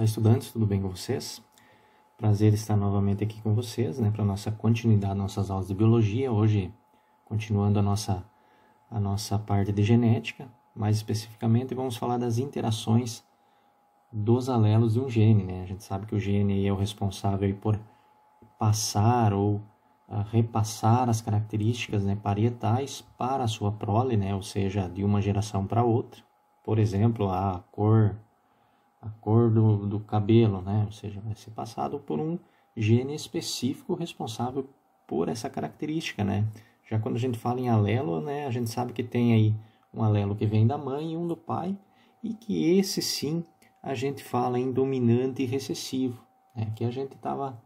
Olá, estudantes, tudo bem com vocês? Prazer estar novamente aqui com vocês, para a nossa continuidade, nossas aulas de biologia. Hoje, continuando a nossa parte de genética, mais especificamente, vamos falar das interações dos alelos de um gene, A gente sabe que o gene é o responsável aí por passar ou repassar as características parietais para a sua prole, ou seja, de uma geração para outra. Por exemplo, a cor do cabelo, ou seja, vai ser passado por um gene específico responsável por essa característica, Já quando a gente fala em alelo, a gente sabe que tem aí um alelo que vem da mãe e um do pai, e que esse sim a gente fala em dominante e recessivo, que a gente estava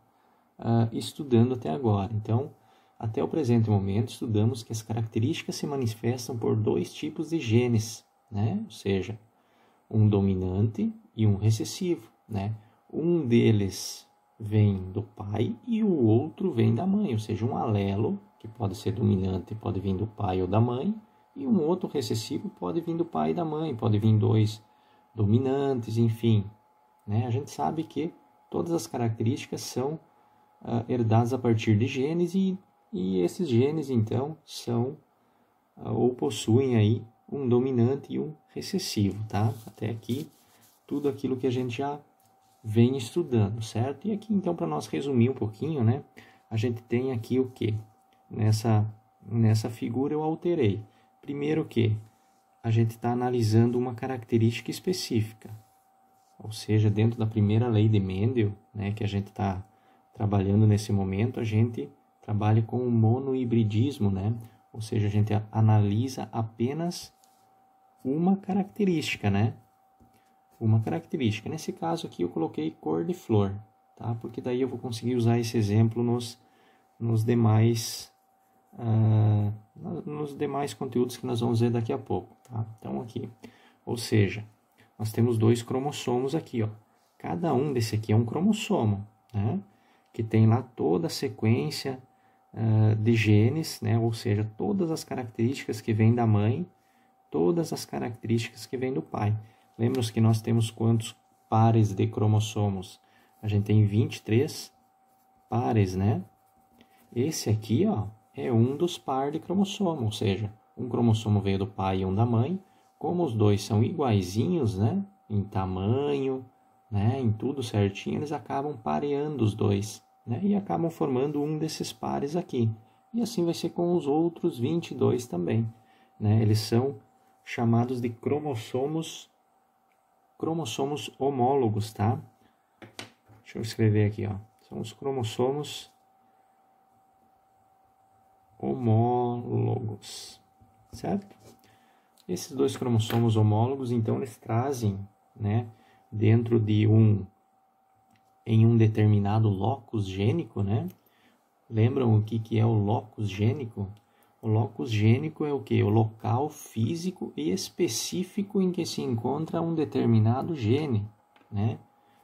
estudando até agora. Então, até o presente momento, estudamos que as características se manifestam por dois tipos de genes, Ou seja, um dominante e um recessivo, Um deles vem do pai e o outro vem da mãe, ou seja, um alelo, que pode ser dominante, pode vir do pai ou da mãe, e um outro recessivo pode vir do pai e da mãe, pode vir dois dominantes, enfim. A gente sabe que todas as características são herdadas a partir de genes e esses genes, então, são ou possuem aí um dominante e um recessivo, tá? Até aqui, tudo aquilo que a gente já vem estudando, certo? E aqui, então, para nós resumir um pouquinho, a gente tem aqui o que? Nessa figura eu alterei. Primeiro que a gente está analisando uma característica específica, ou seja, dentro da primeira lei de Mendel, que a gente está trabalhando nesse momento, a gente trabalha com o monohibridismo, Ou seja, a gente analisa apenas uma característica, Uma característica. Nesse caso aqui eu coloquei cor de flor, tá? Porque daí eu vou conseguir usar esse exemplo nos demais conteúdos que nós vamos ver daqui a pouco, tá? Então aqui, ou seja, nós temos dois cromossomos aqui, ó. Cada um desse aqui é um cromossomo, Que tem lá toda a sequência de genes, Ou seja, todas as características que vêm da mãe, todas as características que vêm do pai. Lembra-se que nós temos quantos pares de cromossomos? A gente tem 23 pares, Esse aqui, ó, é um dos pares de cromossomo, ou seja, um cromossomo veio do pai e um da mãe. Como os dois são iguaizinhos, em tamanho, em tudo certinho, eles acabam pareando os dois, e acabam formando um desses pares aqui. E assim vai ser com os outros 22 também, Eles são chamados de cromossomos homólogos, tá? Deixa eu escrever aqui, ó. São os cromossomos homólogos, certo? Esses dois cromossomos homólogos, então, eles trazem, dentro de em um determinado locus gênico, Lembram o que é o locus gênico? O locus gênico é o quê? O local físico e específico em que se encontra um determinado gene,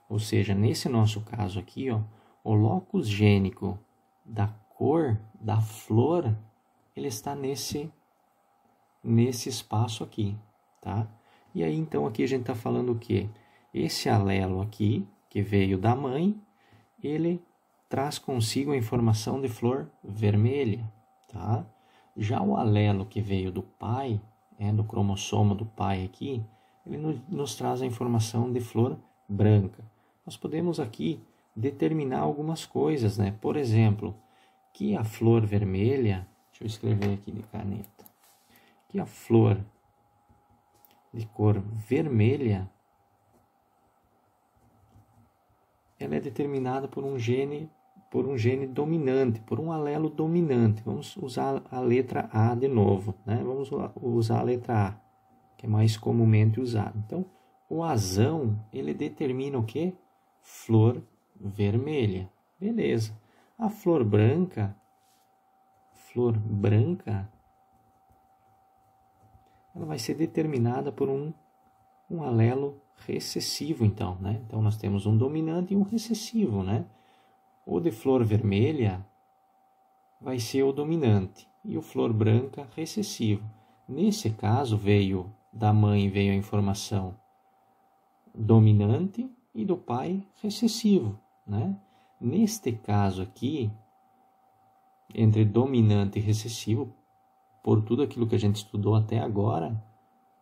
Ou seja, nesse nosso caso aqui, ó, o locus gênico da cor da flor, ele está nesse espaço aqui, tá? E aí, então, aqui a gente está falando o quê? Esse alelo aqui, que veio da mãe, ele traz consigo a informação de flor vermelha, tá? Já o alelo que veio do pai, do cromossomo do pai aqui, ele nos traz a informação de flor branca. Nós podemos aqui determinar algumas coisas, Por exemplo, que a flor vermelha, deixa eu escrever aqui de caneta, que a flor de cor vermelha, ela é determinada por um gene dominante, por um alelo dominante. Vamos usar a letra A de novo, Vamos usar a letra A, que é mais comumente usada. Então, o azão, ele determina o quê? Flor vermelha. Beleza. A flor branca, ela vai ser determinada por um alelo recessivo, então, Então, nós temos um dominante e um recessivo, O de flor vermelha vai ser o dominante e o flor branca recessivo. Nesse caso, da mãe veio a informação dominante e do pai recessivo, né? Neste caso aqui, entre dominante e recessivo, por tudo aquilo que a gente estudou até agora,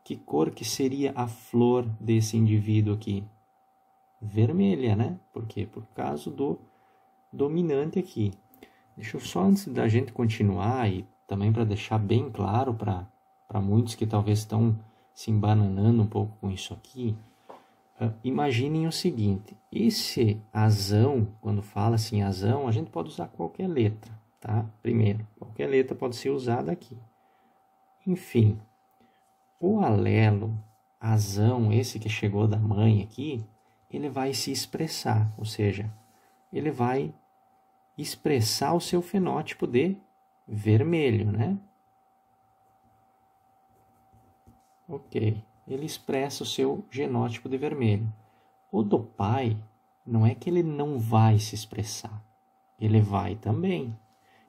que cor que seria a flor desse indivíduo aqui? Vermelha, né? Por quê? Por causa do dominante aqui. Deixa eu só, antes da gente continuar, e também para deixar bem claro para muitos que talvez estão se embananando um pouco com isso aqui, imaginem o seguinte: esse azão, quando fala assim azão, a gente pode usar qualquer letra, tá? Primeiro, qualquer letra pode ser usada aqui. Enfim, o alelo azão, esse que chegou da mãe aqui, ele vai se expressar, ou seja, ele vai expressar o seu fenótipo de vermelho, né? Ok, ele expressa o seu genótipo de vermelho. O do pai, não é que ele não vai se expressar, ele vai também.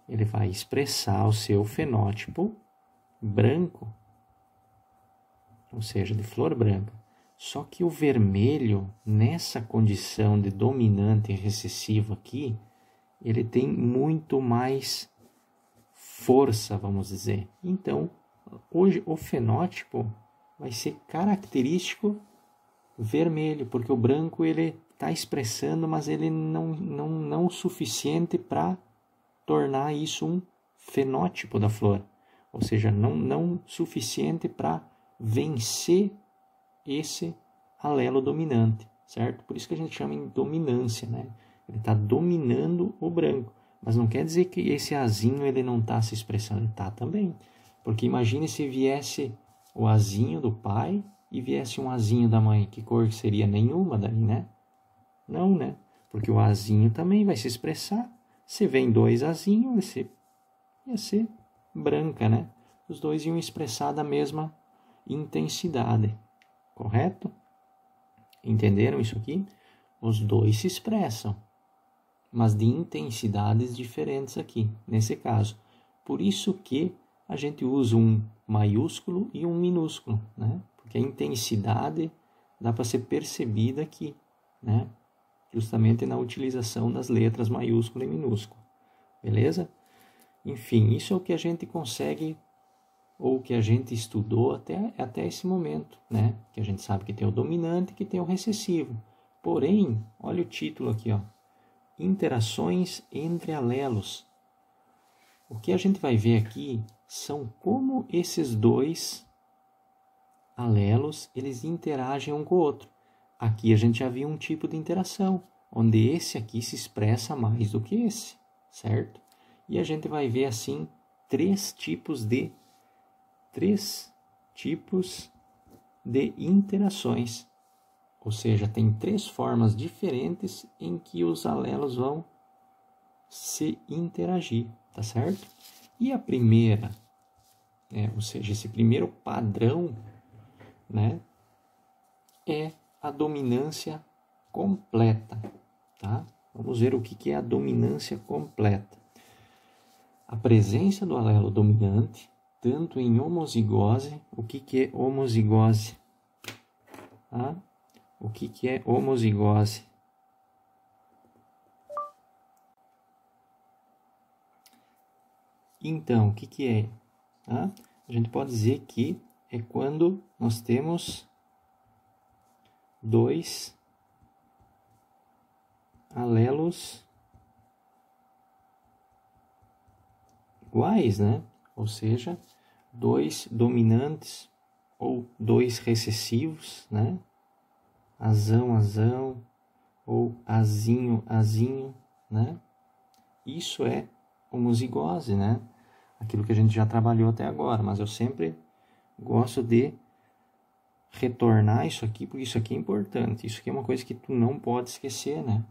Ele vai expressar o seu fenótipo branco, ou seja, de flor branca. Só que o vermelho, nessa condição de dominante e recessivo aqui, ele tem muito mais força, vamos dizer. Então, hoje o fenótipo vai ser característico vermelho, porque o branco ele está expressando, mas ele não o suficiente para tornar isso um fenótipo da flor. Ou seja, não suficiente para vencer esse alelo dominante, certo? Por isso que a gente chama em dominância, né? Ele está dominando o branco, mas não quer dizer que esse azinho ele não está se expressando, ele está também. Porque imagine se viesse o azinho do pai e viesse um azinho da mãe, que cor seria? Nenhuma daí, né? Não, né? Porque o azinho também vai se expressar. Se vem dois azinhos, ia ser branca, né? Os dois iam expressar da mesma intensidade, correto? Entenderam isso aqui? Os dois se expressam, mas de intensidades diferentes aqui, nesse caso. Por isso que a gente usa um maiúsculo e um minúsculo, né? Porque a intensidade dá para ser percebida aqui, né? Justamente na utilização das letras maiúsculo e minúsculo, beleza? Enfim, isso é o que a gente consegue, ou que a gente estudou até esse momento, né? Que a gente sabe que tem o dominante e que tem o recessivo. Porém, olha o título aqui, ó. Interações entre alelos. O que a gente vai ver aqui são como esses dois alelos, eles interagem um com o outro. Aqui a gente já viu um tipo de interação, onde esse aqui se expressa mais do que esse, certo? E a gente vai ver assim três tipos de interações. Ou seja, tem três formas diferentes em que os alelos vão se interagir, tá certo? E a primeira, ou seja, esse primeiro padrão, né, é a dominância completa, tá? Vamos ver o que é a dominância completa. A presença do alelo dominante, tanto em homozigose. O que é homozigose? Tá? O que é homozigose? Então, o que é? Tá? A gente pode dizer que é quando nós temos dois alelos iguais, né? Ou seja, dois dominantes ou dois recessivos, né? Azão, azão, ou azinho, azinho, né? Isso é homozigose, né? Aquilo que a gente já trabalhou até agora, mas eu sempre gosto de retornar isso aqui, porque isso aqui é importante. Isso aqui é uma coisa que tu não pode esquecer, né?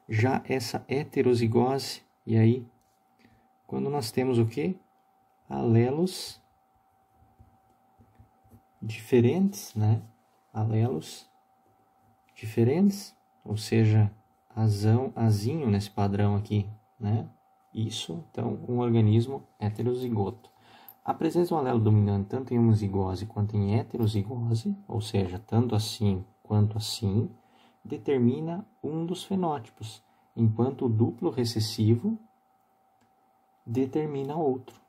Já essa heterozigose, e aí, quando nós temos o quê? Alelos diferentes, né? Alelos diferentes, ou seja, azão, azinho nesse padrão aqui, né? Isso, então, um organismo heterozigoto. A presença de um alelo dominante tanto em homozigose quanto em heterozigose, ou seja, tanto assim quanto assim, determina um dos fenótipos, enquanto o duplo recessivo determina outro.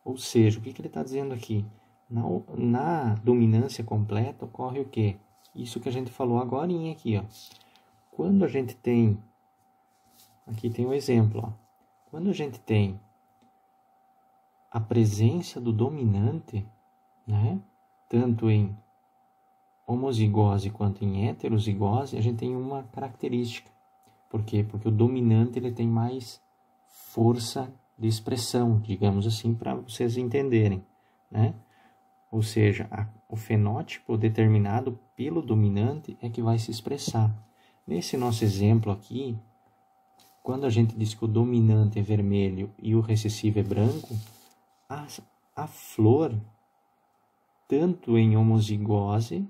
Ou seja, o que ele está dizendo aqui? Na dominância completa ocorre o quê? Isso que a gente falou agora aqui, ó. Quando a gente tem, aqui tem um exemplo, ó. Quando a gente tem a presença do dominante, né, tanto em homozigose quanto em heterozigose, a gente tem uma característica. Por quê? Porque o dominante ele tem mais força de expressão, digamos assim, para vocês entenderem, né? Ou seja, o fenótipo determinado pelo dominante é que vai se expressar. Nesse nosso exemplo aqui, quando a gente diz que o dominante é vermelho e o recessivo é branco, a flor, tanto em homozigose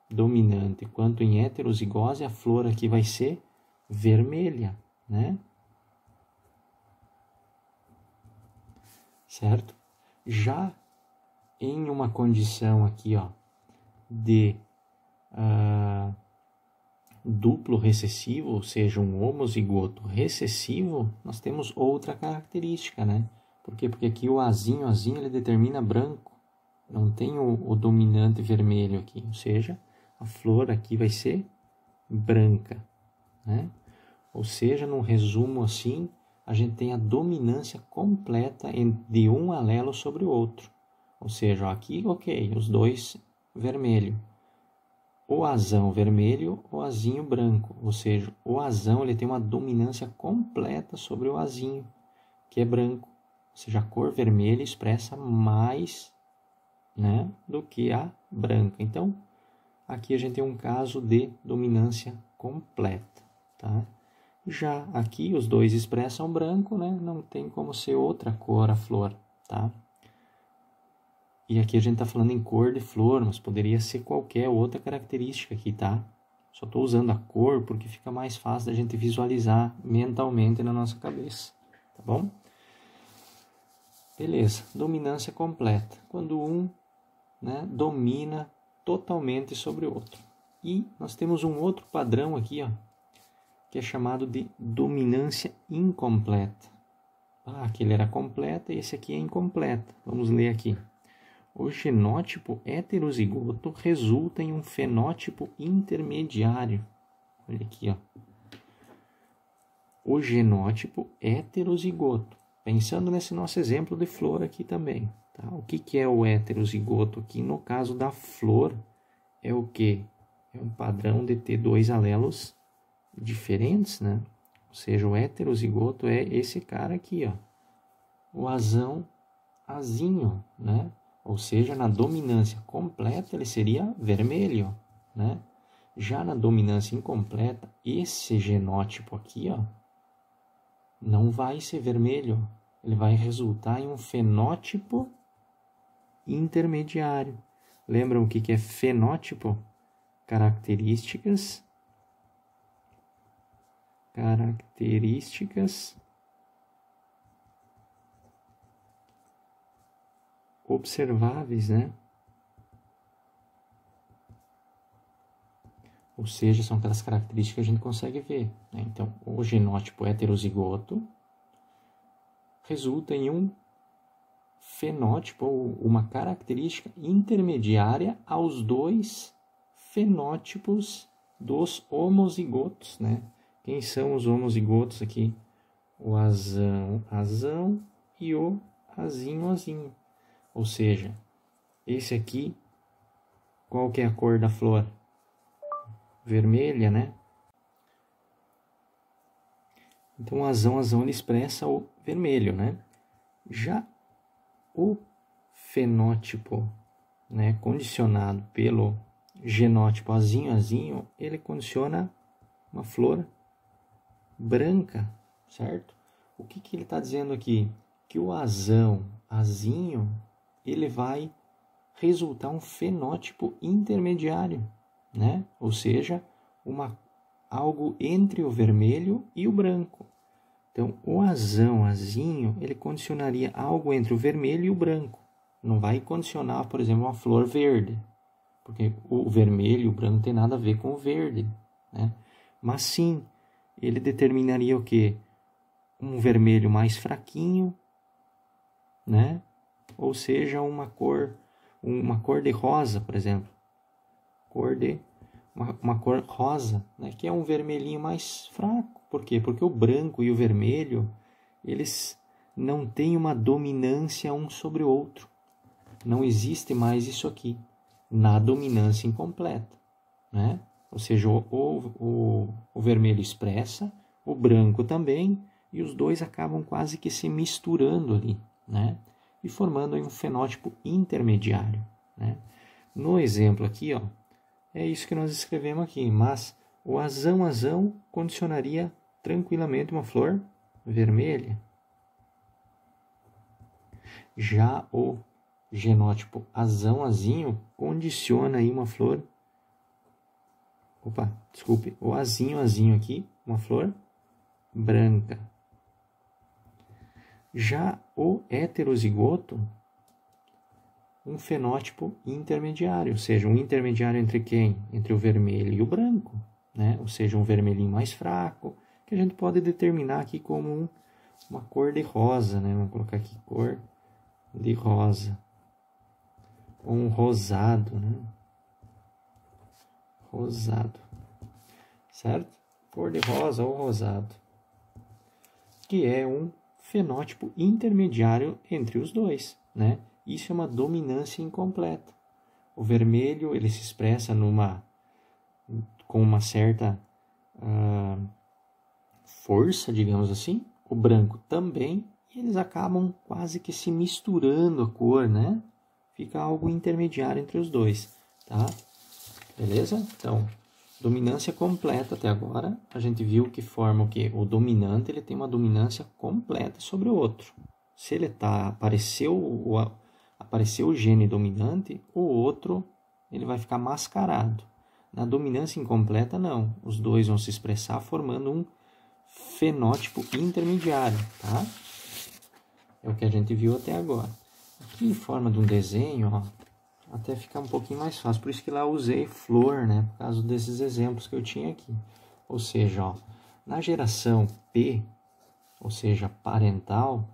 dominante quanto em heterozigose, a flor aqui vai ser vermelha, né? Certo? Já em uma condição aqui, ó, de duplo recessivo, ou seja, um homozigoto recessivo, nós temos outra característica, né? Por quê? Porque aqui o azinho ele determina branco, não tem o dominante vermelho aqui, ou seja, a flor aqui vai ser branca, né? Ou seja, num resumo assim, a gente tem a dominância completa de um alelo sobre o outro. Ou seja, aqui, ok, os dois vermelho. O azão vermelho, o azinho branco. Ou seja, o azão ele tem uma dominância completa sobre o azinho, que é branco. Ou seja, a cor vermelha expressa mais, né, do que a branca. Então, aqui a gente tem um caso de dominância completa, tá? Já aqui os dois expressam branco, né? Não tem como ser outra cor a flor, tá? E aqui a gente está falando em cor de flor, mas poderia ser qualquer outra característica aqui, tá? Só estou usando a cor porque fica mais fácil da gente visualizar mentalmente na nossa cabeça, tá bom? Beleza, dominância completa. Quando um, né, domina totalmente sobre o outro. E nós temos um outro padrão aqui, ó, que é chamado de dominância incompleta. Aquele era completa e esse aqui é incompleta. Vamos ler aqui. O genótipo heterozigoto resulta em um fenótipo intermediário. Olha aqui, ó. O genótipo heterozigoto. Pensando nesse nosso exemplo de flor aqui também. Tá? O que é o heterozigoto aqui? No caso da flor, é o quê? É um padrão de ter dois alelos diferentes, né? Ou seja, o heterozigoto é esse cara aqui, ó. O azinho, né? Ou seja, na dominância completa ele seria vermelho, né? Já na dominância incompleta, esse genótipo aqui, ó, não vai ser vermelho. Ele vai resultar em um fenótipo intermediário. Lembram o que é fenótipo? Características observáveis, né? Ou seja, são aquelas características que a gente consegue ver, né? Então, o genótipo heterozigoto resulta em um fenótipo ou uma característica intermediária aos dois fenótipos dos homozigotos, né? Quem são os homozigotos aqui? O azão e o azinho. Ou seja, esse aqui, qual que é a cor da flor? Vermelha, né? Então, o azão ele expressa o vermelho, né? Já o fenótipo, né, condicionado pelo genótipo azinho, ele condiciona uma flor branca, certo? O que ele está dizendo aqui? Que o azinho, ele vai resultar um fenótipo intermediário, né? Ou seja, algo entre o vermelho e o branco. Então, o azinho, ele condicionaria algo entre o vermelho e o branco. Não vai condicionar, por exemplo, uma flor verde, porque o vermelho e o branco não tem nada a ver com o verde, né? Mas sim, ele determinaria o quê? Um vermelho mais fraquinho, né? Ou seja, uma cor de rosa, por exemplo. Uma cor rosa, né? Que é um vermelhinho mais fraco. Por quê? Porque o branco e o vermelho, eles não têm uma dominância um sobre o outro. Não existe mais isso aqui, na dominância incompleta, né? Ou seja, o vermelho expressa, o branco também, e os dois acabam quase que se misturando ali, né? E formando aí um fenótipo intermediário, né? No exemplo aqui, ó, é isso que nós escrevemos aqui, mas o azão condicionaria tranquilamente uma flor vermelha. Já o genótipo azinho condiciona aí uma flor. O azinho aqui, uma flor branca. Já o heterozigoto, um fenótipo intermediário, ou seja, um intermediário entre quem? Entre o vermelho e o branco, né? Ou seja, um vermelhinho mais fraco, que a gente pode determinar aqui como uma cor de rosa, né? Vamos colocar aqui cor de rosa. Ou um rosado, né? Rosado, certo? Cor de rosa ou rosado, que é um fenótipo intermediário entre os dois, né? Isso é uma dominância incompleta. O vermelho ele se expressa com uma certa força, digamos assim. O branco também. E eles acabam quase que se misturando a cor, né? Fica algo intermediário entre os dois, tá? Beleza? Então, dominância completa até agora. A gente viu que forma o quê? O dominante ele tem uma dominância completa sobre o outro. Se ele apareceu o gene dominante, o outro ele vai ficar mascarado. Na dominância incompleta, não. Os dois vão se expressar formando um fenótipo intermediário, tá? É o que a gente viu até agora. Aqui em forma de um desenho, ó, até fica um pouquinho mais fácil. Por isso que lá eu usei flor, né? Por causa desses exemplos que eu tinha aqui. Ou seja, ó, na geração P, ou seja, parental,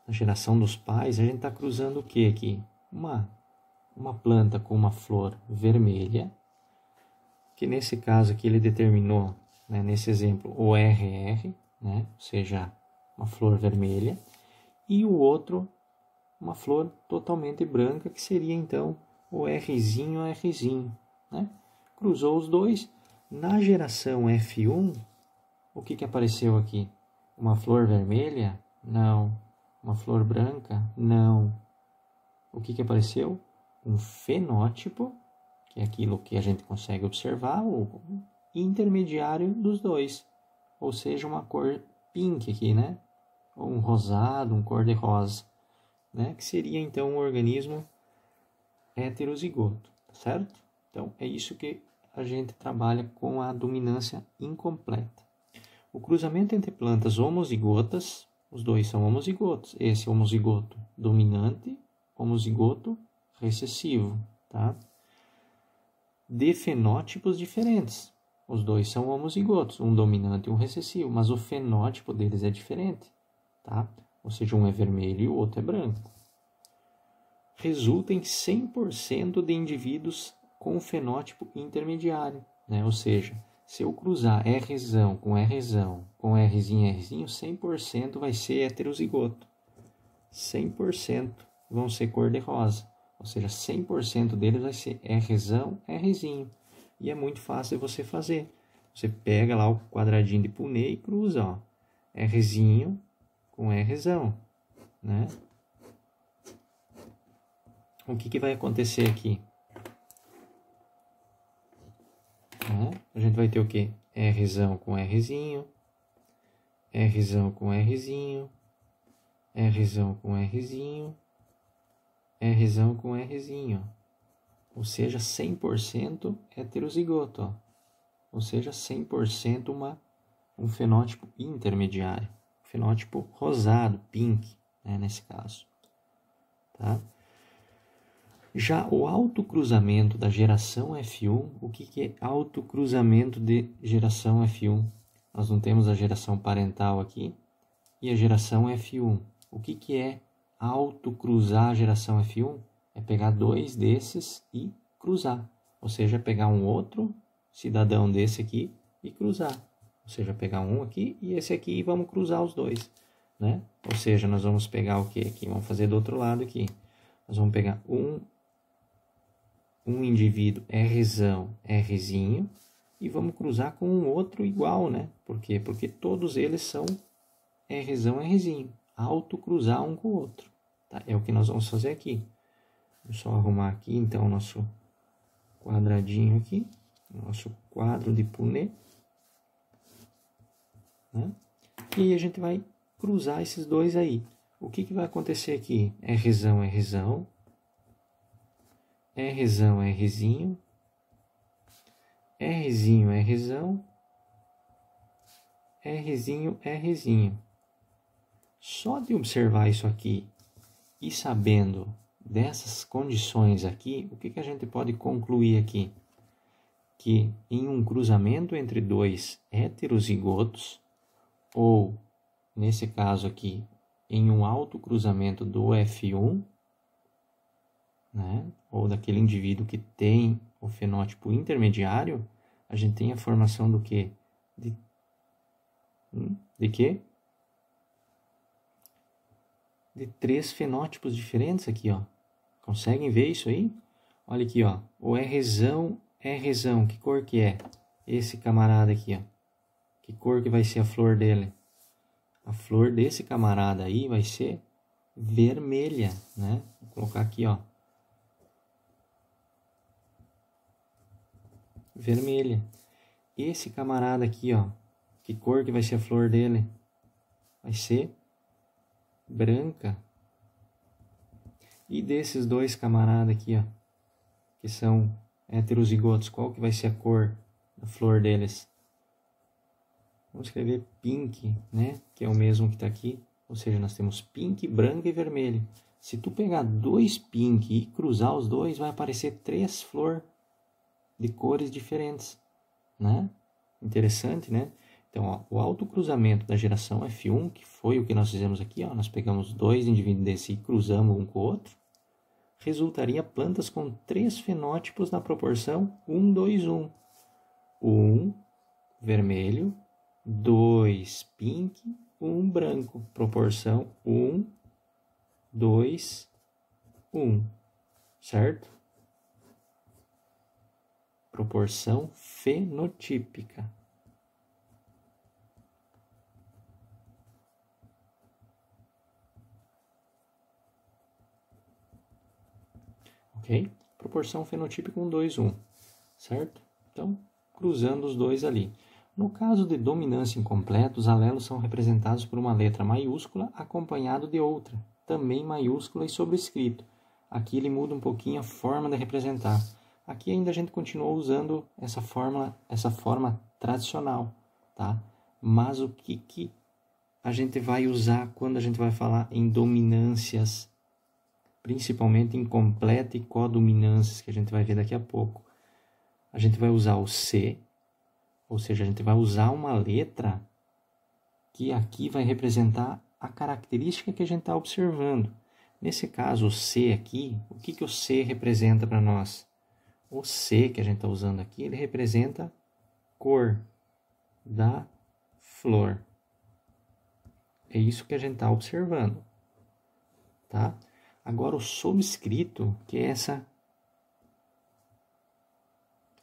na geração dos pais, a gente está cruzando o que aqui? Uma planta com uma flor vermelha, que nesse caso aqui ele determinou, né, nesse exemplo, o RR, né, ou seja, uma flor vermelha, e o outro, uma flor totalmente branca, que seria então o Rzinho, né? Cruzou os dois. Na geração F1, o que apareceu aqui? Uma flor vermelha? Não. Uma flor branca? Não. O que apareceu? Um fenótipo, que é aquilo que a gente consegue observar, o intermediário dos dois. Ou seja, uma cor pink aqui, né? Ou um rosado, um cor de rosa, né? Que seria então um organismo heterozigoto, certo? Então, é isso que a gente trabalha com a dominância incompleta. O cruzamento entre plantas homozigotas, os dois são homozigotos. Esse é homozigoto dominante, homozigoto recessivo, tá? De fenótipos diferentes. Os dois são homozigotos, um dominante e um recessivo, mas o fenótipo deles é diferente, tá? Ou seja, um é vermelho e o outro é branco. Resulta em 100% de indivíduos com fenótipo intermediário, né? Ou seja, se eu cruzar Rzão, com Rzinho, 100% vai ser heterozigoto. 100% vão ser cor-de-rosa. Ou seja, 100% deles vai ser Rzão, Rzinho. E é muito fácil de você fazer. Você pega lá o quadradinho de Punnett e cruza, ó. Rzinho com Rzão, né? O que vai acontecer aqui? A gente vai ter o quê? Rzão com Rzinho, Rzão com Rzinho, Rzão com Rzinho, Rzão com Rzinho. Ou seja, 100% heterozigoto. Ó. Ou seja, 100% um fenótipo intermediário. Fenótipo rosado, pink, né, nesse caso. Tá? Já o autocruzamento da geração F1, o que é autocruzamento de geração F1? Nós não temos a geração parental aqui e a geração F1. O que é autocruzar a geração F1? É pegar dois desses e cruzar. Ou seja, pegar um outro cidadão desse aqui e cruzar. Ou seja, pegar um aqui e esse aqui e vamos cruzar os dois, né? Ou seja, nós vamos pegar o que aqui? Vamos fazer do outro lado aqui. Nós vamos pegar um indivíduo Rzão, Rzinho, e vamos cruzar com um outro igual, né? Por quê? Porque todos eles são Rzão, Rzinho. Autocruzar um com o outro. Tá? É o que nós vamos fazer aqui. Vou só arrumar aqui, então, o nosso quadradinho aqui. Nosso quadro de Punnett. Né? E aí a gente vai cruzar esses dois aí. O que vai acontecer aqui? Rzão, Rzão. Rzão, Rzinho. Rzinho, Rzão. Rzinho, Rzinho. Só de observar isso aqui e sabendo dessas condições aqui, o que a gente pode concluir aqui? Que em um cruzamento entre dois heterozigotos, ou nesse caso aqui, em um autocruzamento do F1, né, ou daquele indivíduo que tem o fenótipo intermediário, a gente tem a formação do quê? De quê? De três fenótipos diferentes aqui, ó. Conseguem ver isso aí? Olha aqui, ó. O Rzão, que cor que é? Esse camarada aqui, ó. Que cor que vai ser a flor dele? A flor desse camarada aí vai ser vermelha, né? Vou colocar aqui, ó. Vermelha. Esse camarada aqui, ó. Que cor que vai ser a flor dele? Vai ser branca. E desses dois camaradas aqui, ó, que são heterozigotos, qual que vai ser a cor da flor deles? Vamos escrever pink, né? Que é o mesmo que está aqui. Ou seja, nós temos pink, branco e vermelho. Se tu pegar dois pink e cruzar os dois, vai aparecer três flores de cores diferentes, né? Interessante, né? Então, ó, o autocruzamento da geração F1, que foi o que nós fizemos aqui, ó, nós pegamos dois indivíduos desse e cruzamos um com o outro, resultaria plantas com três fenótipos na proporção 1, 2, 1. 1 vermelho, 2 pink, 1 branco. Proporção 1, 2, 1. Certo? Proporção fenotípica. Ok? Proporção fenotípica 1, 2, 1. Certo? Então, cruzando os dois ali. No caso de dominância incompleta, os alelos são representados por uma letra maiúscula acompanhado de outra, também maiúscula e sobrescrito. Aqui ele muda um pouquinho a forma de representar. Aqui ainda a gente continua usando essa forma tradicional, tá? Mas o que a gente vai usar quando a gente vai falar em dominâncias, principalmente incompleta e codominâncias, que a gente vai ver daqui a pouco? A gente vai usar o C, ou seja, a gente vai usar uma letra que aqui vai representar a característica que a gente está observando. Nesse caso, o C aqui, o que o C representa para nós? O C que a gente está usando aqui, ele representa cor da flor. É isso que a gente está observando, tá? Agora, o subscrito, que é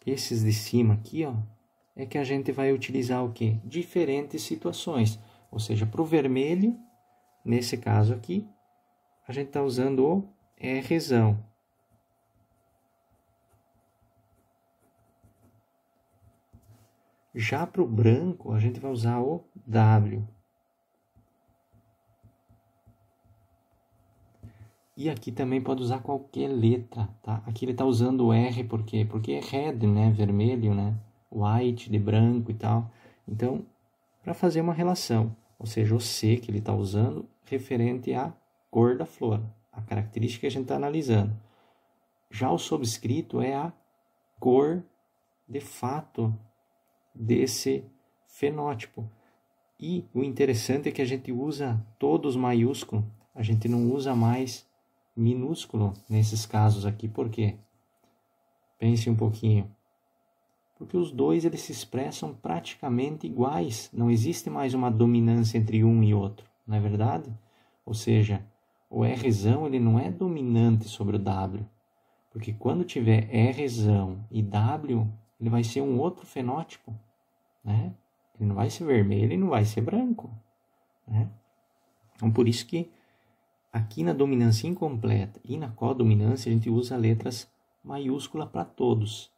esses de cima aqui, ó, é que a gente vai utilizar o quê? Diferentes situações. Ou seja, para o vermelho, nesse caso aqui, a gente está usando o Rzão. Já para o branco, a gente vai usar o W. E aqui também pode usar qualquer letra, tá? Aqui ele está usando o R, por quê? Porque é red, né? Vermelho, né? White, de branco e tal. Então, para fazer uma relação, ou seja, o C que ele está usando referente à cor da flor, a característica que a gente está analisando. Já o sobrescrito é a cor, de fato, desse fenótipo. E o interessante é que a gente usa todos maiúsculo, a gente não usa mais minúsculo nesses casos aqui. Por quê? Pense um pouquinho. Porque os dois eles se expressam praticamente iguais. Não existe mais uma dominância entre um e outro, não é verdade? Ou seja, o Rzão ele não é dominante sobre o W. Porque quando tiver Rzão e W, ele vai ser um outro fenótipo, né? Ele não vai ser vermelho e não vai ser branco, né? Então, por isso que aqui na dominância incompleta e na codominância a gente usa letras maiúsculas para todos.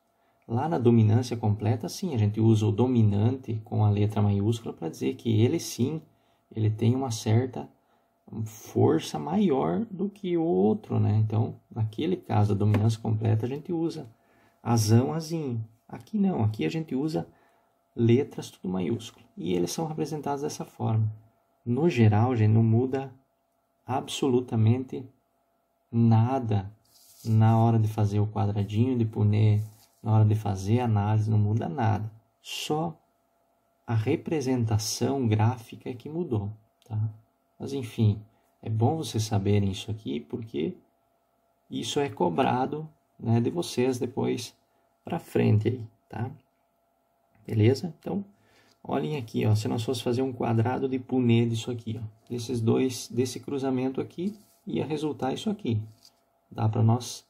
Lá na dominância completa, sim, a gente usa o dominante com a letra maiúscula para dizer que ele sim, ele tem uma certa força maior do que o outro, né? Então, naquele caso, a dominância completa, a gente usa azão, azinho. Aqui não, aqui a gente usa letras tudo maiúsculo. E eles são representados dessa forma. No geral, gente, não muda absolutamente nada na hora de fazer o quadradinho de Punnett, na hora de fazer a análise, não muda nada. Só a representação gráfica é que mudou, tá? Mas, enfim, é bom vocês saberem isso aqui, porque isso é cobrado, né, de vocês depois para frente aí, tá? Beleza? Então, olhem aqui, ó, se nós fosse fazer um quadrado de Punnett disso aqui, ó, desses dois, desse cruzamento aqui, ia resultar isso aqui. Dá para nós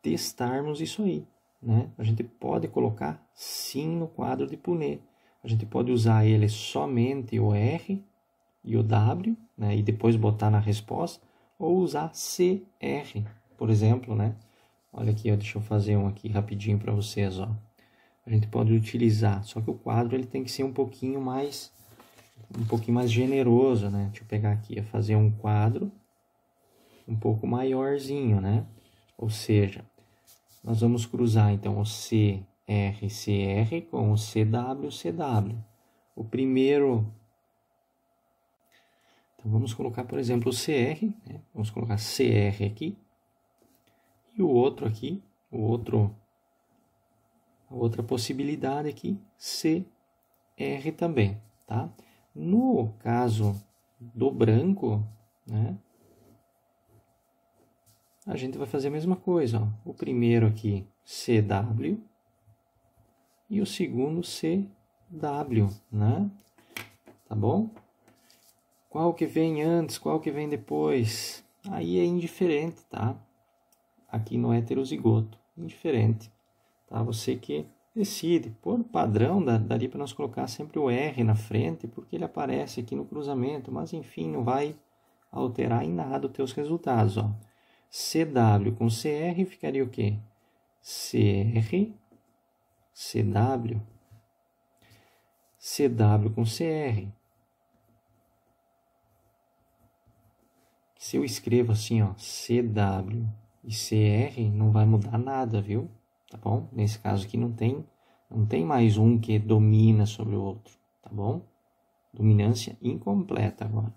testarmos isso aí, né? A gente pode colocar sim no quadro de Punnett. A gente pode usar ele somente o R e o W, né? E depois botar na resposta, ou usar CR, por exemplo, né? Olha aqui, ó, deixa eu fazer um aqui rapidinho para vocês, ó. A gente pode utilizar, só que o quadro ele tem que ser um pouquinho mais generoso, né? Deixa eu pegar aqui, fazer um quadro um pouco maiorzinho, né? Ou seja, nós vamos cruzar então o CR com o CW. O primeiro, então vamos colocar, por exemplo, o CR, né? Vamos colocar CR aqui. E o outro aqui, a outra possibilidade aqui, CR também, tá? No caso do branco, né? A gente vai fazer a mesma coisa, ó. O primeiro aqui, CW, e o segundo, CW, né? Tá bom? Qual que vem antes, qual que vem depois? Aí é indiferente, tá? Aqui no heterozigoto, indiferente, tá? Você que decide. Por padrão, daria para nós colocar sempre o R na frente, porque ele aparece aqui no cruzamento, mas enfim, não vai alterar em nada os teus resultados, ó. CW com CR ficaria o quê? CR, CW, CW com CR. Se eu escrevo assim, ó, CW e CR, não vai mudar nada, viu? Tá bom? Nesse caso aqui não tem mais um que domina sobre o outro, tá bom? Dominância incompleta agora.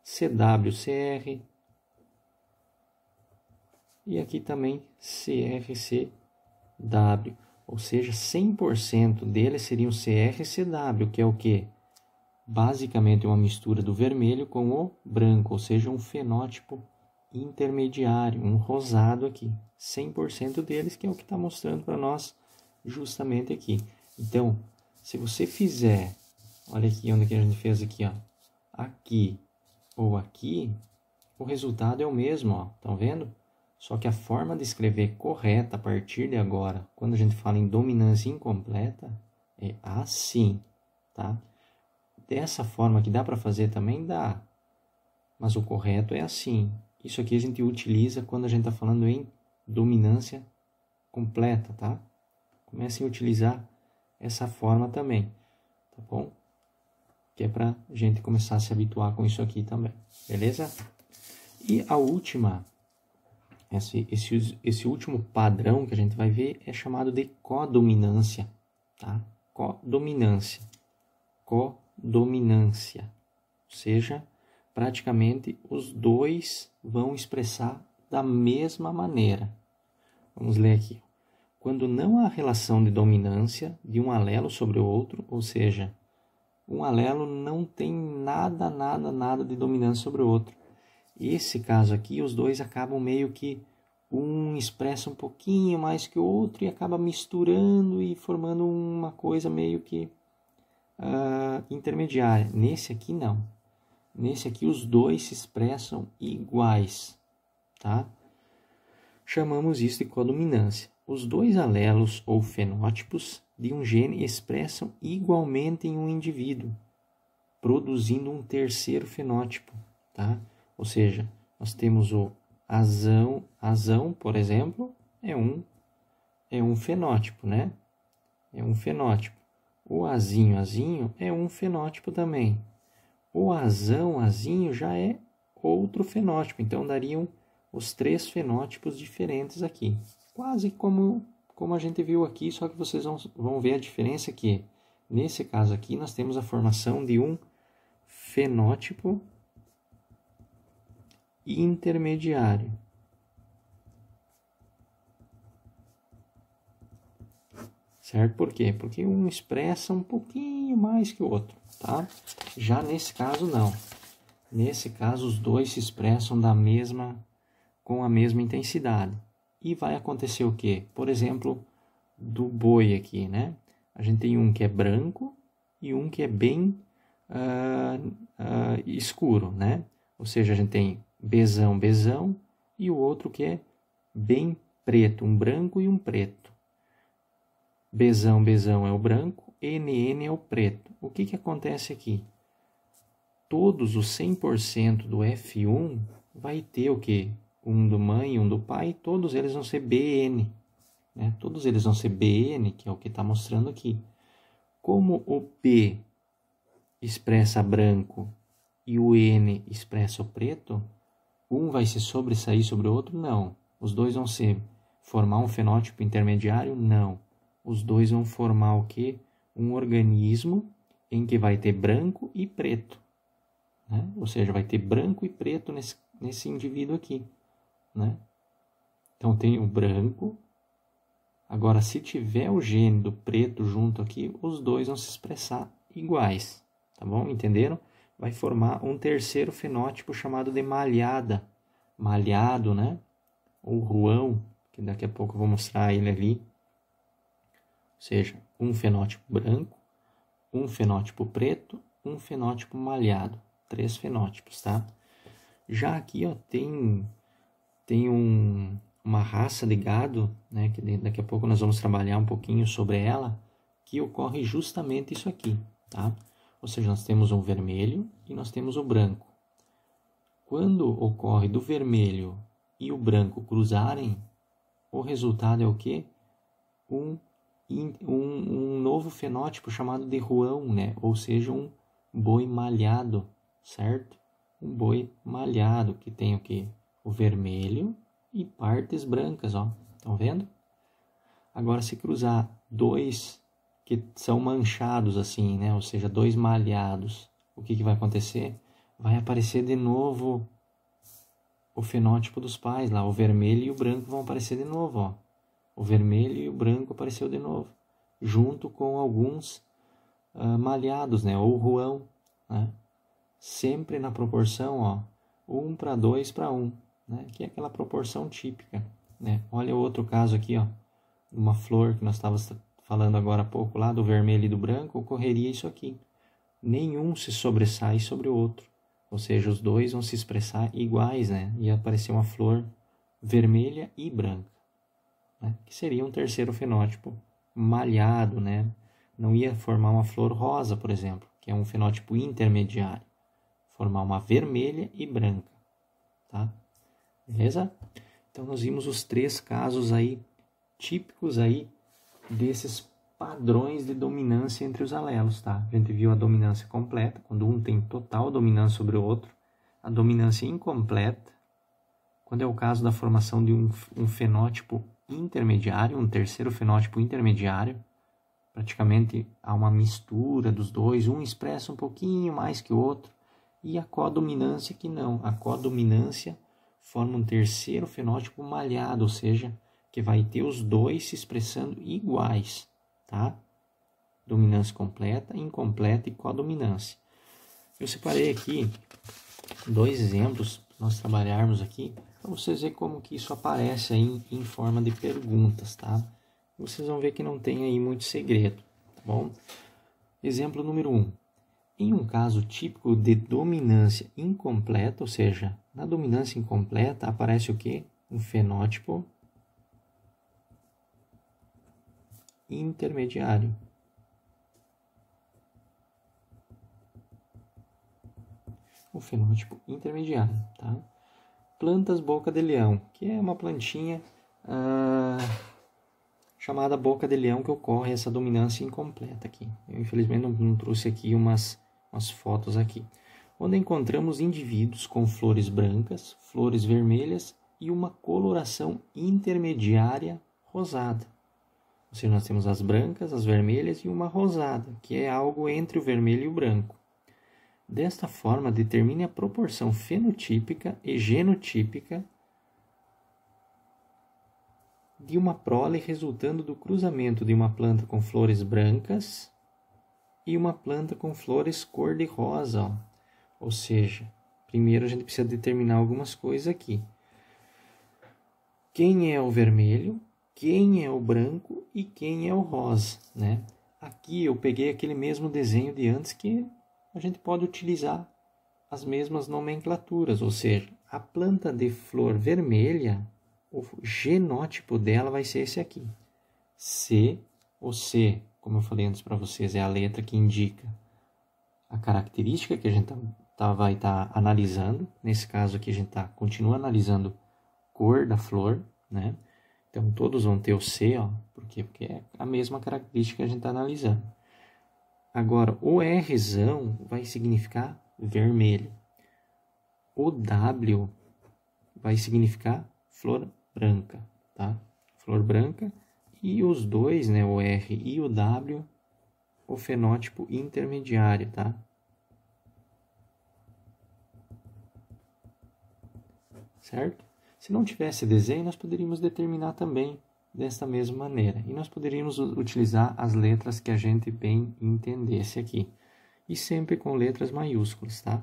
CW, CR. E aqui também CR-CW, ou seja, 100% deles seriam CR-CW, que é o quê? Basicamente uma mistura do vermelho com o branco, ou seja, um fenótipo intermediário, um rosado aqui. 100% deles, que é o que está mostrando para nós justamente aqui. Então, se você fizer, olha aqui onde que a gente fez aqui, ó, aqui ou aqui, o resultado é o mesmo, ó, estão vendo? Só que a forma de escrever correta a partir de agora, quando a gente fala em dominância incompleta, é assim, tá? Dessa forma que dá para fazer também dá, mas o correto é assim. Isso aqui a gente utiliza quando a gente está falando em dominância completa, tá? Comecem a utilizar essa forma também, tá bom? Que é para a gente começar a se habituar com isso aqui também, beleza? E a última... Esse último padrão que a gente vai ver é chamado de codominância, tá? Codominância. Ou seja, praticamente os dois vão expressar da mesma maneira. Vamos ler aqui. Quando não há relação de dominância de um alelo sobre o outro, ou seja, um alelo não tem nada de dominância sobre o outro. Esse caso aqui, os dois acabam meio que um expressa um pouquinho mais que o outro e acaba misturando e formando uma coisa meio que intermediária. Nesse aqui não. Nesse aqui os dois se expressam iguais, tá? Chamamos isso de codominância. Os dois alelos ou fenótipos de um gene expressam igualmente em um indivíduo, produzindo um terceiro fenótipo, tá? Ou seja, nós temos o azão, por exemplo, é um fenótipo, né? É um fenótipo. O azinho é um fenótipo também. O azinho já é outro fenótipo, então dariam os 3 fenótipos diferentes aqui. Quase como a gente viu aqui, só que vocês vão ver a diferença que, nesse caso aqui, nós temos a formação de um fenótipo intermediário. Certo? Por quê? Porque um expressa um pouquinho mais que o outro, tá? Já nesse caso, não. Nesse caso, os dois se expressam com a mesma intensidade. E vai acontecer o quê? Por exemplo, do boi aqui, né? A gente tem um que é branco e um que é bem escuro, né? Ou seja, a gente tem bezão e o outro que é bem preto, um branco e um preto. Bezão é o branco, NN é o preto. O que acontece aqui? Todos os 100% do F1 vai ter o quê? Um do mãe e um do pai, todos eles vão ser BN. Né? Todos eles vão ser BN, que é o que está mostrando aqui. Como o B expressa branco e o N expressa o preto, um vai se sobressair sobre o outro? Não. Os dois vão formar um fenótipo intermediário? Não. Os dois vão formar o quê? Um organismo em que vai ter branco e preto. Né? Ou seja, vai ter branco e preto nesse indivíduo aqui. Né? Então tem o branco. Agora, se tiver o gene do preto junto aqui, os dois vão se expressar iguais. Tá bom? Entenderam? Vai formar um terceiro fenótipo chamado de malhada. Malhado, né? Ou ruão, que daqui a pouco eu vou mostrar ele ali. Ou seja, um fenótipo branco, um fenótipo preto, um fenótipo malhado. 3 fenótipos, tá? Já aqui, ó, tem uma raça de gado, né, que daqui a pouco nós vamos trabalhar um pouquinho sobre ela, que ocorre justamente isso aqui, tá? Ou seja, nós temos um vermelho e nós temos o branco. Quando ocorre do vermelho e o branco cruzarem, o resultado é o quê? Um novo fenótipo chamado de ruão, né? Ou seja, um boi malhado, certo? Um boi malhado que tem o quê? O vermelho e partes brancas, ó. Estão vendo? Agora, se cruzar 2 que são manchados assim, né? Ou seja, 2 malhados, o que vai acontecer? Vai aparecer de novo o fenótipo dos pais lá. O vermelho e o branco vão aparecer de novo, ó. O vermelho e o branco apareceu de novo, junto com alguns malhados, né? Ou ruão, né? Sempre na proporção, ó, 1:2:1, né? Que é aquela proporção típica, né? Olha o outro caso aqui, ó, uma flor que nós estávamos falando agora há pouco lá, do vermelho e do branco, ocorreria isso aqui. Nenhum se sobressai sobre o outro, ou seja, os dois vão se expressar iguais, né? E aparecer uma flor vermelha e branca, né? Que seria um terceiro fenótipo malhado, né? Não ia formar uma flor rosa, por exemplo, que é um fenótipo intermediário. Formar uma vermelha e branca, tá? Beleza? Então, nós vimos os 3 casos aí, típicos aí, desses padrões de dominância entre os alelos, tá? A gente viu a dominância completa, quando um tem total dominância sobre o outro. A dominância incompleta, quando é o caso da formação de um fenótipo intermediário, um terceiro fenótipo intermediário. Praticamente há uma mistura dos dois, um expressa um pouquinho mais que o outro. E a codominância que não. A codominância forma um terceiro fenótipo malhado, ou seja, que vai ter os dois se expressando iguais, tá? Dominância completa, incompleta e codominância. Eu separei aqui 2 exemplos para nós trabalharmos aqui, para vocês verem como que isso aparece aí em forma de perguntas, tá? Vocês vão ver que não tem aí muito segredo, tá bom? Exemplo número 1. Em um caso típico de dominância incompleta, ou seja, na dominância incompleta aparece o quê? Um fenótipo intermediário. O fenótipo intermediário, tá? Plantas boca de leão, que é uma plantinha chamada boca de leão que ocorre essa dominância incompleta aqui. Eu infelizmente não trouxe aqui umas fotos aqui, onde encontramos indivíduos com flores brancas, flores vermelhas e uma coloração intermediária rosada. Ou seja, nós temos as brancas, as vermelhas e uma rosada, que é algo entre o vermelho e o branco. Desta forma, determine a proporção fenotípica e genotípica de uma prole resultando do cruzamento de uma planta com flores brancas e uma planta com flores cor-de-rosa. Ou seja, primeiro a gente precisa determinar algumas coisas aqui. Quem é o vermelho, quem é o branco e quem é o rosa, né? Aqui eu peguei aquele mesmo desenho de antes que a gente pode utilizar as mesmas nomenclaturas, ou seja, a planta de flor vermelha, o genótipo dela vai ser esse aqui. C, o C, como eu falei antes para vocês, é a letra que indica a característica que a gente vai estar analisando. Nesse caso aqui a gente continua analisando cor da flor, né? Então todos vão ter o C, ó, por quê? Porque é a mesma característica que a gente está analisando. Agora, o Rzão vai significar vermelho. O W vai significar flor branca, tá? Flor branca. E os dois, né, o R e o W, o fenótipo intermediário, tá? Certo? Se não tivesse desenho, nós poderíamos determinar também desta mesma maneira. E nós poderíamos utilizar as letras que a gente bem entendesse aqui. E sempre com letras maiúsculas, tá?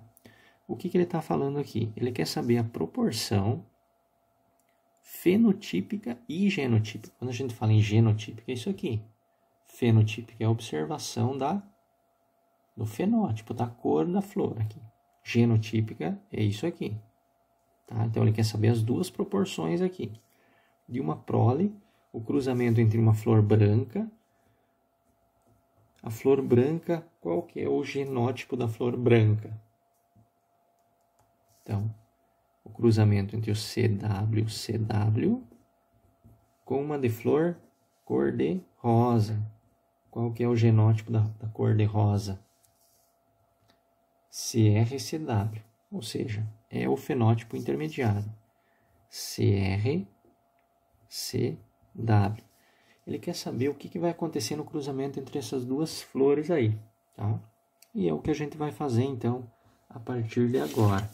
O que ele está falando aqui? Ele quer saber a proporção fenotípica e genotípica. Quando a gente fala em genotípica, é isso aqui. Fenotípica é a observação do fenótipo, da cor da flor aqui. Genotípica é isso aqui. Tá? Então ele quer saber as duas proporções aqui. De uma prole, o cruzamento entre uma flor branca. A flor branca, qual que é o genótipo da flor branca? Então, o cruzamento entre o CW e o CW com uma de flor cor-de-rosa. Qual que é o genótipo da cor-de-rosa? CR-CW, ou seja, é o fenótipo intermediário. CR-CW. Ele quer saber o que vai acontecer no cruzamento entre essas duas flores aí, tá? E é o que a gente vai fazer, então, a partir de agora.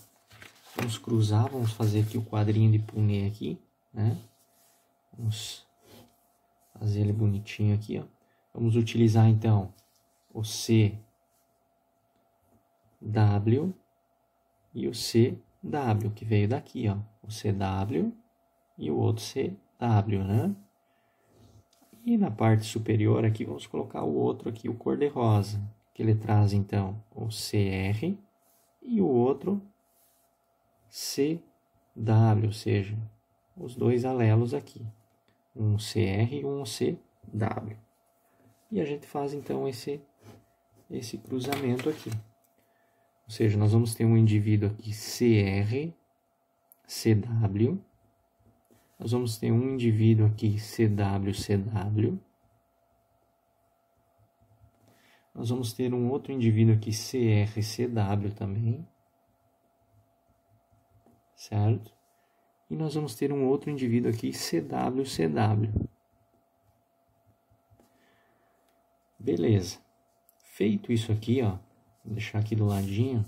Vamos cruzar, vamos fazer aqui o quadrinho de punê aqui, né? Vamos fazer ele bonitinho aqui, ó. Vamos utilizar, então, o CW e o CW, que veio daqui, ó. O CW e o outro CW, né? E na parte superior aqui, vamos colocar o outro aqui, o cor-de-rosa, que ele traz, então, o CR e o outro CW, ou seja, os dois alelos aqui, um CR e um CW. E a gente faz então esse cruzamento aqui. Ou seja, nós vamos ter um indivíduo aqui CR, CW. Nós vamos ter um indivíduo aqui CW, CW. Nós vamos ter um outro indivíduo aqui CR, CW também. Certo? E nós vamos ter um outro indivíduo aqui, CW, CW. Beleza. Feito isso aqui, ó, vou deixar aqui do ladinho,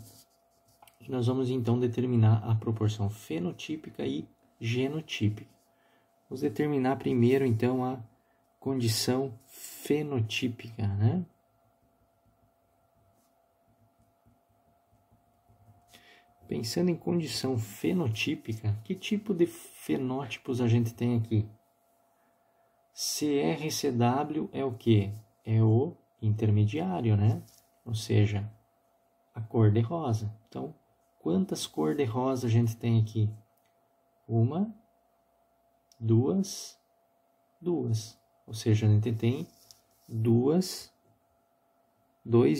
nós vamos então determinar a proporção fenotípica e genotípica. Vamos determinar primeiro, então, a condição fenotípica, né? Pensando em condição fenotípica, que tipo de fenótipos a gente tem aqui? CRCW é o quê? É o intermediário, né? Ou seja, a cor de rosa. Então, quantas cores de rosa a gente tem aqui? Uma, duas. Ou seja, a gente tem dois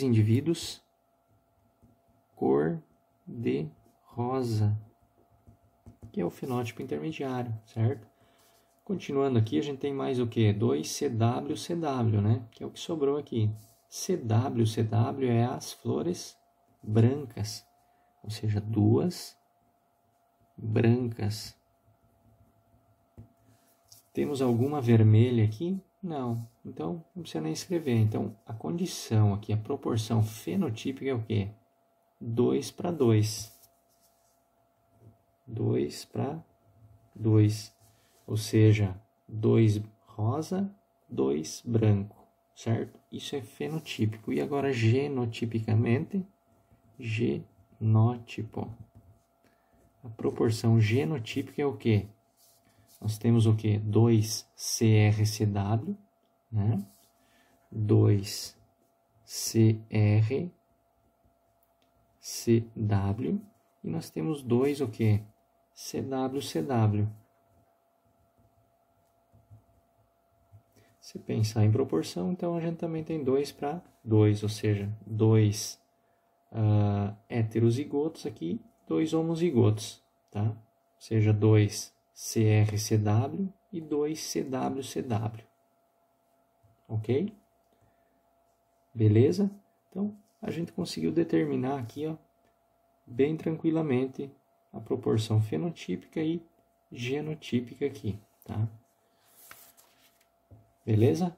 indivíduos cor de rosa, que é o fenótipo intermediário, certo? Continuando aqui, a gente tem mais o que? 2CW, né? Que é o que sobrou aqui. CW é as flores brancas, ou seja, duas brancas. Temos alguma vermelha aqui? Não. Então, não precisa nem escrever. Então, a condição aqui, a proporção fenotípica é o quê? 2:2. 2:2. Ou seja, 2 rosa, 2 branco, certo? Isso é fenotípico. E agora, genotipicamente, genótipo. A proporção genotípica é o quê? Nós temos o quê? 2CRCW, né? 2CRCW. E nós temos 2 o quê? CW. Se pensar em proporção, então a gente também tem 2:2, ou seja, 2 heterozigotos aqui, 2 homozigotos, tá? Ou seja, 2 CRCW e 2 CWCW. Ok? Beleza? Então, a gente conseguiu determinar aqui, ó, bem tranquilamente, a proporção fenotípica e genotípica aqui, tá? Beleza?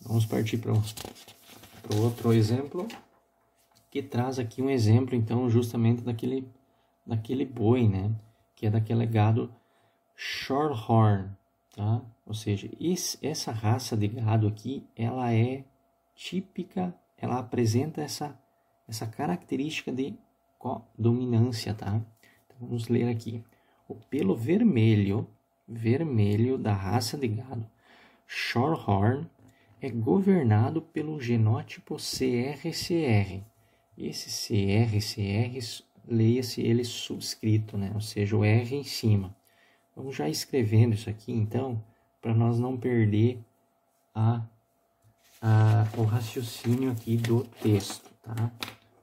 Vamos partir para o outro exemplo, que traz aqui um exemplo, então, justamente daquele boi, né? Que é daquele gado Shorthorn, tá? Ou seja, essa raça de gado aqui, ela é típica, ela apresenta essa característica de codominância, tá? Então, vamos ler aqui. O pelo vermelho da raça de gado Shorthorn é governado pelo genótipo CRCR. Esse CRCR, leia-se ele subscrito, né? Ou seja, o R em cima. Vamos já escrevendo isso aqui, então, para nós não perder o raciocínio aqui do texto, tá?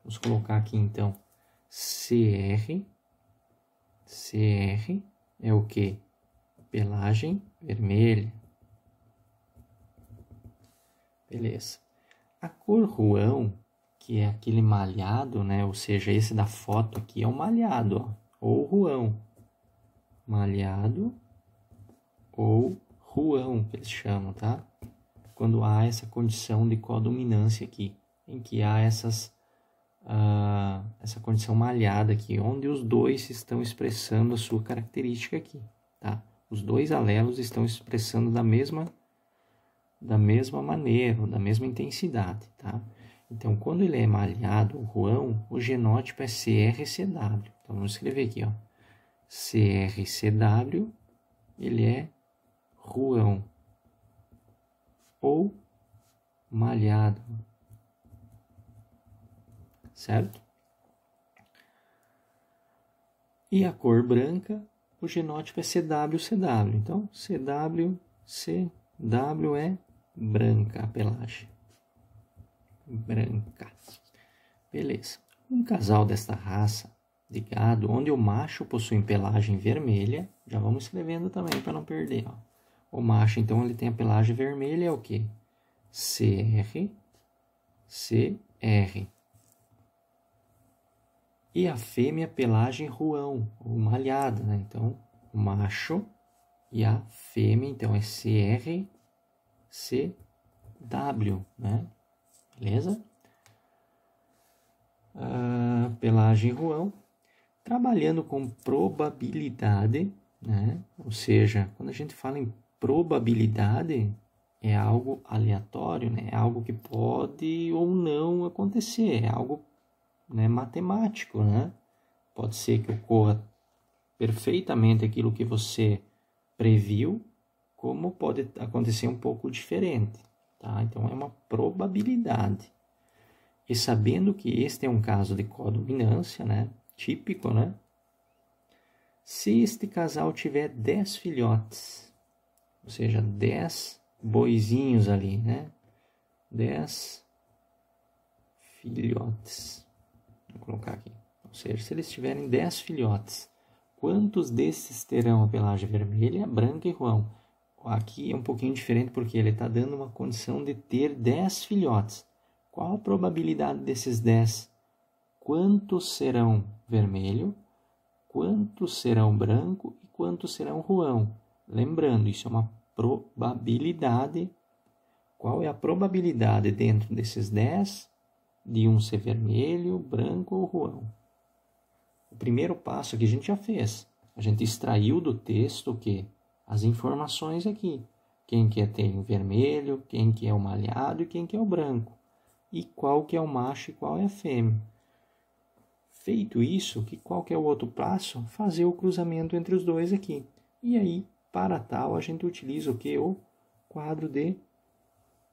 Vamos colocar aqui, então, CR é o que? Pelagem vermelha. Beleza. A cor ruão, que é aquele malhado, né? Ou seja, esse da foto aqui é o malhado, ó, ou ruão. Malhado ou ruão, que eles chamam, tá? Quando há essa condição de codominância aqui, em que há essa condição malhada aqui, onde os dois estão expressando a sua característica aqui, tá? Os dois alelos estão expressando da mesma maneira, da mesma intensidade, tá? Então, quando ele é malhado, o ruão, o genótipo é CRCW. Então, vamos escrever aqui, ó. CRCW, ele é ruão ou malhado, certo? E a cor branca, o genótipo é CWCW. Então, CWCW é branca, a pelagem. Branca. Beleza. Um casal desta raça de gado, onde o macho possui pelagem vermelha, já vamos escrevendo também para não perder, ó. O macho, então, ele tem a pelagem vermelha, é o quê? CR. E a fêmea, pelagem ruão, ou malhada, né? Então, o macho e a fêmea, então, é CR, CW, né? Beleza? Pelagem ruão. Trabalhando com probabilidade, né? Ou seja, quando a gente fala em probabilidade, é algo aleatório, né? É algo que pode ou não acontecer, é algo, né, matemático, né? Pode ser que ocorra perfeitamente aquilo que você previu, como pode acontecer um pouco diferente, tá? Então é uma probabilidade. E sabendo que este é um caso de codominância, né? Típico, né? Se este casal tiver 10 filhotes, ou seja, 10 boizinhos ali, né? 10 filhotes. Vou colocar aqui. Ou seja, se eles tiverem 10 filhotes, quantos desses terão a pelagem vermelha, branca e roão? Aqui é um pouquinho diferente porque ele está dando uma condição de ter 10 filhotes. Qual a probabilidade desses 10? Quantos serão vermelho? Quantos serão branco? E quantos serão roão? Lembrando, isso é uma probabilidade. Qual é a probabilidade dentro desses 10 de um ser vermelho, branco ou roão? O primeiro passo que a gente já fez. A gente extraiu do texto o quê? As informações aqui. Quem que tem o vermelho, quem que é o malhado e quem que é o branco. E qual que é o macho e qual é a fêmea. Feito isso, qual que é o outro passo? Fazer o cruzamento entre os dois aqui. E aí, para tal, a gente utiliza o quê? O quadro de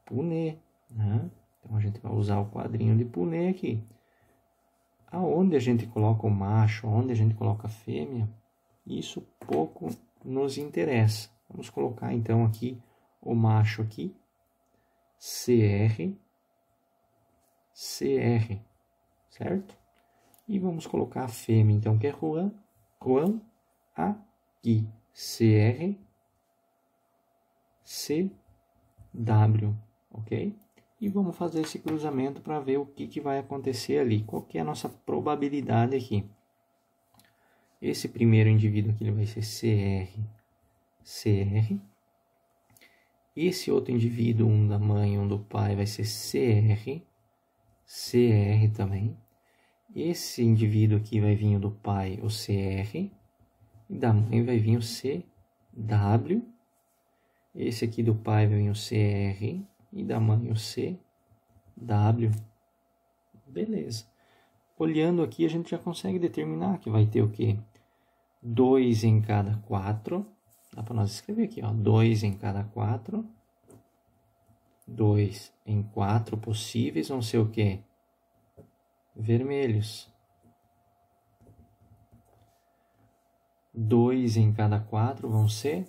Punnett, né? Então, a gente vai usar o quadrinho de Punnett aqui. Aonde a gente coloca o macho, onde a gente coloca a fêmea, isso pouco nos interessa. Vamos colocar, então, aqui o macho aqui, CR, certo? E vamos colocar a fêmea, então, que é Juan, aqui, CR, CW, ok? E vamos fazer esse cruzamento para ver o que vai acontecer ali. Qual que é a nossa probabilidade aqui? Esse primeiro indivíduo aqui ele vai ser CR. Esse outro indivíduo, um da mãe e um do pai, vai ser CR também. Esse indivíduo aqui vai vir o do pai, o CR. E da mãe vai vir o CW. Esse aqui do pai vai vir o CR. E da mãe o CW. Beleza. Olhando aqui, a gente já consegue determinar que vai ter o quê? 2 em cada 4. Dá para nós escrever aqui, ó. 2 em cada 4. 2 em 4 possíveis vão ser o quê? Vermelhos. 2 em cada 4 vão ser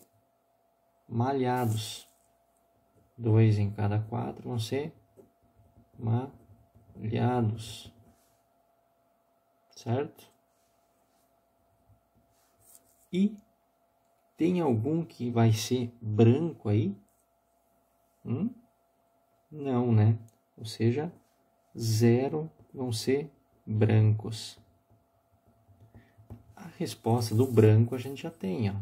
malhados. 2 em cada 4 vão ser malhados. Certo? E tem algum que vai ser branco aí? Não, né? Ou seja, 0 vão ser brancos. A resposta do branco a gente já tem, ó.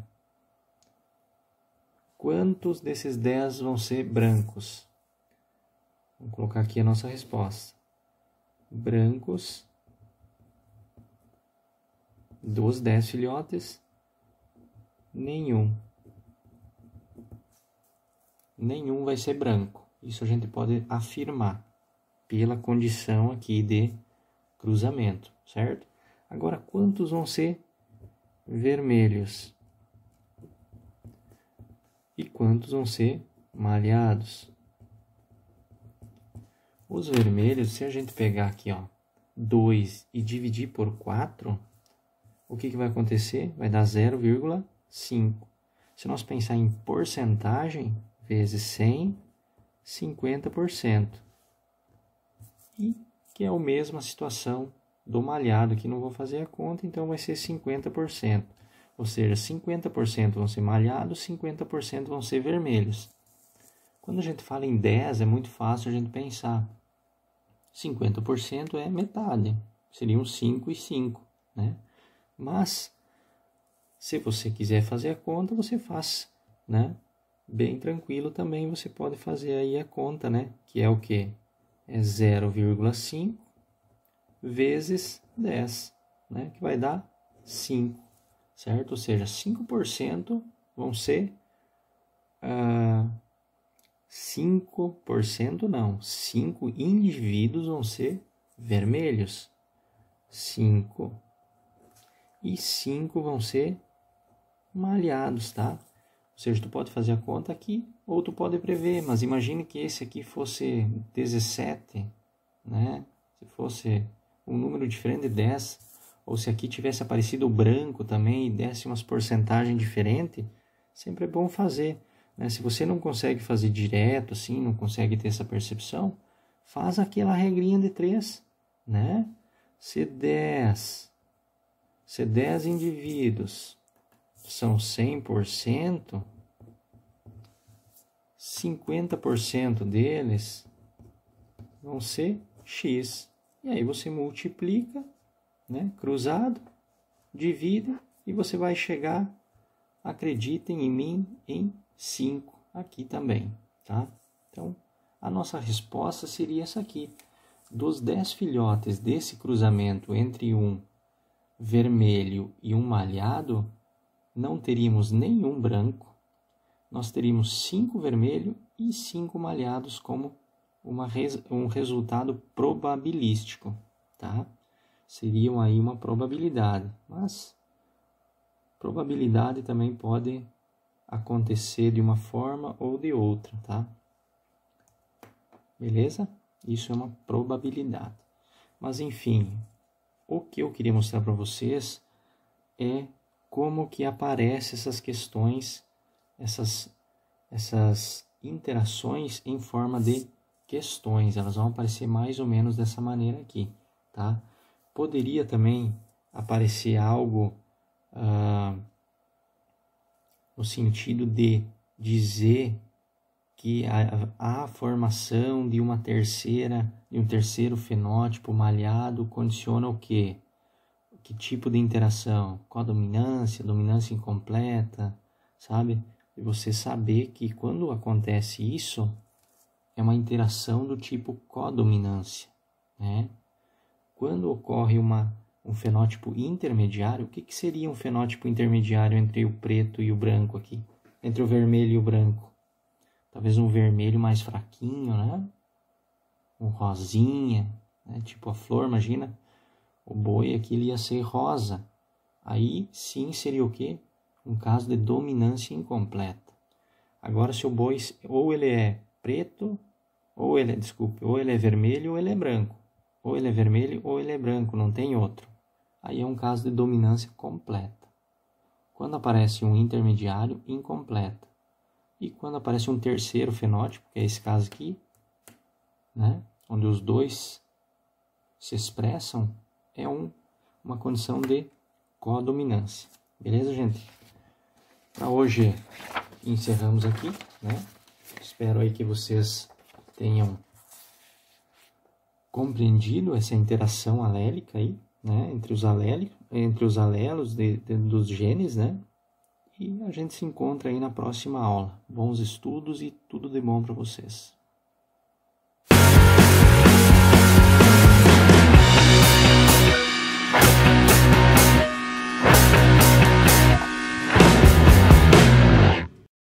Quantos desses 10 vão ser brancos? Vamos colocar aqui a nossa resposta. Brancos dos 10 filhotes, nenhum. Nenhum vai ser branco. Isso a gente pode afirmar pela condição aqui de cruzamento, certo? Agora, quantos vão ser vermelhos? E quantos vão ser malhados? Os vermelhos, se a gente pegar aqui, ó, 2 e dividir por 4, o que vai acontecer? Vai dar 0,5. Se nós pensar em porcentagem, vezes 100, 50%. E que é a mesma situação do malhado, que não vou fazer a conta, então vai ser 50%. Ou seja, 50% vão ser malhados, 50% vão ser vermelhos. Quando a gente fala em 10, é muito fácil a gente pensar. 50% é metade, seriam 5 e 5, né? Mas, se você quiser fazer a conta, você faz, né? Bem tranquilo também, você pode fazer aí a conta, né? Que é o quê? É 0,5 vezes 10, né? Que vai dar 5. certo? Ou seja, 5% vão ser... 5% não, 5 indivíduos vão ser vermelhos. 5 e 5 vão ser malhados, tá? Ou seja, tu pode fazer a conta aqui ou tu pode prever, mas imagine que esse aqui fosse 17, né? Se fosse um número diferente de 10, ou se aqui tivesse aparecido o branco também e desse umas porcentagens diferentes, sempre é bom fazer, né? Se você não consegue fazer direto assim, não consegue ter essa percepção, faz aquela regrinha de 3, né? Se 10 indivíduos são 100%, 50% deles vão ser X. E aí você multiplica, né, cruzado, divide e você vai chegar, acreditem em mim, em 5 aqui também, tá? Então, a nossa resposta seria essa aqui. Dos 10 filhotes desse cruzamento entre um vermelho e um malhado, não teríamos nenhum branco, nós teríamos 5 vermelhos e 5 malhados como um resultado probabilístico, tá? Seriam aí uma probabilidade, mas probabilidade também pode acontecer de uma forma ou de outra, tá? Beleza? Isso é uma probabilidade. Mas enfim, o que eu queria mostrar para vocês é como que aparecem essas questões, essas interações em forma de questões. Elas vão aparecer mais ou menos dessa maneira aqui, tá? Poderia também aparecer algo no sentido de dizer que a formação de um terceiro fenótipo malhado condiciona o quê? Que tipo de interação? Codominância, dominância incompleta, sabe? E você saber que quando acontece isso, é uma interação do tipo codominância, né? Quando ocorre um fenótipo intermediário, o que seria um fenótipo intermediário entre o preto e o branco aqui? Entre o vermelho e o branco? Talvez um vermelho mais fraquinho, né? Um rosinha, né? Tipo a flor, imagina. O boi aqui ele ia ser rosa. Aí sim seria o quê? Um caso de dominância incompleta. Agora se o boi ou ele é preto, ou ele é vermelho ou ele é branco. Ou ele é vermelho ou ele é branco, não tem outro. Aí é um caso de dominância completa. Quando aparece um intermediário, incompleta. E quando aparece um terceiro fenótipo, que é esse caso aqui, né, onde os dois se expressam, é uma condição de codominância. Beleza, gente? Para hoje encerramos aqui, né? Espero aí que vocês tenham compreendido essa interação alélica aí, né, entre os alelos dos genes, né? E a gente se encontra aí na próxima aula. Bons estudos e tudo de bom para vocês.